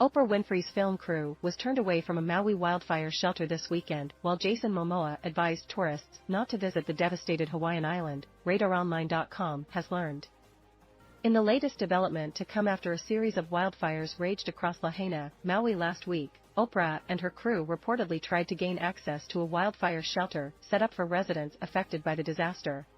Oprah Winfrey's film crew was turned away from a Maui wildfire shelter this weekend, while Jason Momoa advised tourists not to visit the devastated Hawaiian island, RadarOnline.com has learned. In the latest development to come after a series of wildfires raged across Lahaina, Maui last week, Oprah and her crew reportedly tried to gain access to a wildfire shelter set up for residents affected by the disaster.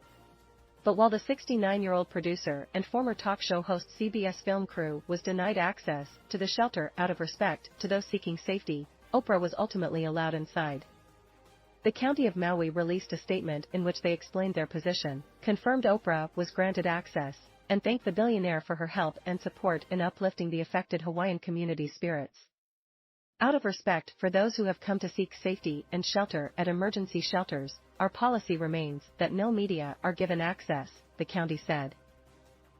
But while the 69-year-old producer and former talk show host CBS film crew was denied access to the shelter out of respect to those seeking safety, Oprah was ultimately allowed inside. The county of Maui released a statement in which they explained their position, confirmed Oprah was granted access, and thanked the billionaire for her help and support in uplifting the affected Hawaiian community's spirits. Out of respect for those who have come to seek safety and shelter at emergency shelters, our policy remains that no media are given access, the county said.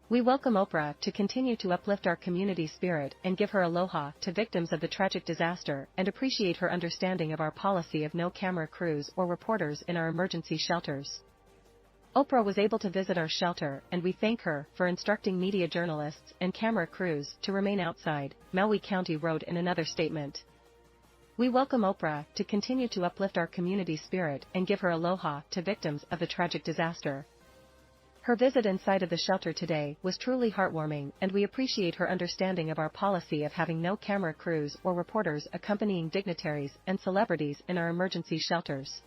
We welcome Oprah to continue to uplift our community's spirit and give her aloha to victims of the tragic disaster and appreciate her understanding of our policy of no camera crews or reporters in our emergency shelters. Oprah was able to visit our shelter and we thank her for instructing media journalists and camera crews to remain outside, Maui County wrote in another statement. We welcome Oprah to continue to uplift our community's spirit and give her aloha to victims of the tragic disaster. Her visit inside of the shelter today was truly heartwarming and we appreciate her understanding of our policy of having no camera crews or reporters accompanying dignitaries and celebrities in our emergency shelters.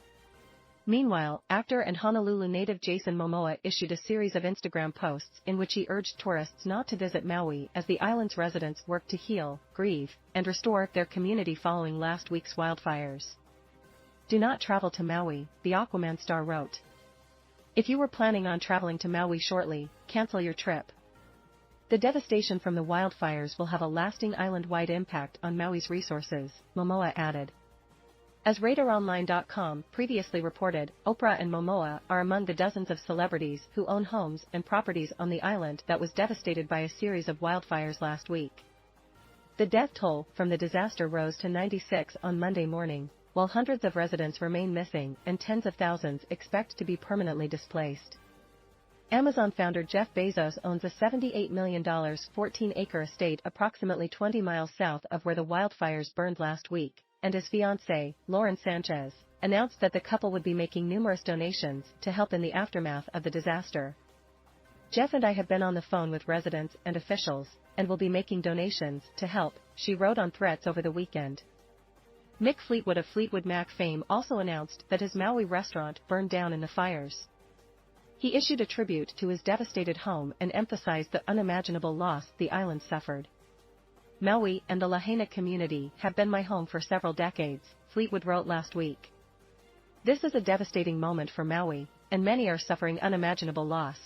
Meanwhile, actor and Honolulu native Jason Momoa issued a series of Instagram posts in which he urged tourists not to visit Maui as the island's residents work to heal, grieve, and restore their community following last week's wildfires. Do not travel to Maui, the Aquaman star wrote. If you were planning on traveling to Maui shortly, cancel your trip. The devastation from the wildfires will have a lasting island-wide impact on Maui's resources, Momoa added. As RadarOnline.com previously reported, Oprah and Momoa are among the dozens of celebrities who own homes and properties on the island that was devastated by a series of wildfires last week. The death toll from the disaster rose to 96 on Monday morning, while hundreds of residents remain missing and tens of thousands expect to be permanently displaced. Amazon founder Jeff Bezos owns a $78 million 14-acre estate approximately 20 miles south of where the wildfires burned last week, and his fiancée, Lauren Sanchez, announced that the couple would be making numerous donations to help in the aftermath of the disaster. Jeff and I have been on the phone with residents and officials, and will be making donations to help, she wrote on Threads over the weekend. Mick Fleetwood of Fleetwood Mac fame also announced that his Maui restaurant burned down in the fires. He issued a tribute to his devastated home and emphasized the unimaginable loss the island suffered. Maui and the Lahaina community have been my home for several decades, Fleetwood wrote last week. This is a devastating moment for Maui, and many are suffering unimaginable loss.